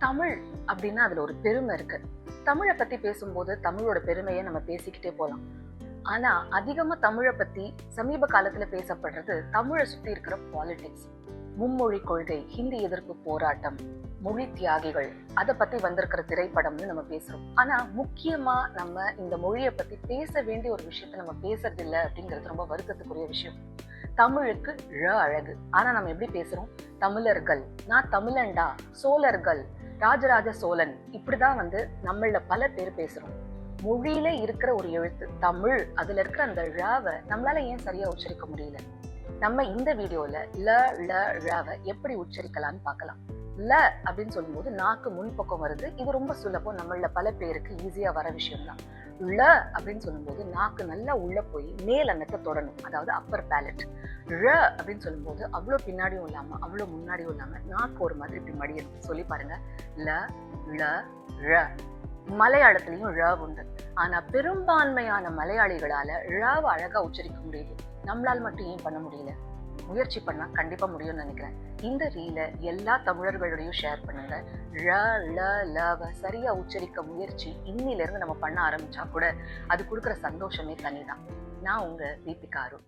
தமிழ் அப்படின்னா அதுல ஒரு பெருமை இருக்கு. தமிழை பத்தி பேசும்போது தமிழோட பெருமையை நம்ம பேசிக்கிட்டே போலாம். ஆனா அதிகமா தமிழை பத்தி சமீப காலத்துல பேசப்படுறது தமிழை சுத்தி இருக்கிற பாலிடிக்ஸ், மும்மொழி கொள்கை, ஹிந்தி எதிர்ப்பு போராட்டம், மொழி தியாகிகள், அதை பத்தி வந்திருக்கிற திரைப்படம்னு நம்ம பேசுறோம். ஆனா முக்கியமா நம்ம இந்த மொழியை பத்தி பேச வேண்டிய ஒரு விஷயத்த நம்ம பேசுறது இல்லை அப்படிங்கிறது ரொம்ப வருத்தத்துக்குரிய விஷயம். தமிழுக்கு அழகு. ஆனா நம்ம எப்படி பேசுறோம்? தமிழர்கள், நான் தமிழன்டா, சோழர்கள், ராஜராஜ சோழன், இப்படிதான் நம்மள பல பேர் பேசுறோம். மொழியில இருக்கிற ஒரு எழுத்து தமிழ், அதுல இருக்கிற அந்த ழாவை நம்மளால ஏன் சரியா உச்சரிக்க முடியல? நம்ம இந்த வீடியோல ழாவை எப்படி உச்சரிக்கலாம்னு பார்க்கலாம். ல அப்படின்னு சொல்லும்போது நாக்கு முன்பக்கம் வருது. இது ரொம்ப சுலபம், நம்மள பல பேருக்கு ஈஸியா வர விஷயம் தான். ல அப்படின்னு சொல்லும்போது நாக்கு நல்லா உள்ள போய் மேல் அன்னத்தை தொடணும், அதாவது அப்பர் பேலட். ழ அப்படின்னு சொல்லும்போது அவ்வளோ பின்னாடியும் இல்லாம அவ்வளோ முன்னாடியும் இல்லாம நாக்கு ஒரு மாதிரி இப்படி மடியணும். சொல்லி பாருங்க. ல ள ழ. மலையாளத்திலையும் ழ உண்டு. ஆனா பெரும்பான்மையான மலையாளிகளால ழாவை அழகா உச்சரிக்க முடியுது. நம்மளால் மட்டும் ஏன் பண்ண முடியல? முயற்சி பண்ணா கண்டிப்பா முடியும்னு நினைக்கிறேன். இந்த ரீலை எல்லா தமிழர்களோடையும் ஷேர் பண்ணுங்க. ழ சரியா உச்சரிக்க முயற்சி இன்னில இருந்து நம்ம பண்ண ஆரம்பிச்சா கூட அது கொடுக்குற சந்தோஷமே தனிதான். நான் உங்க தீபிகா அருண்.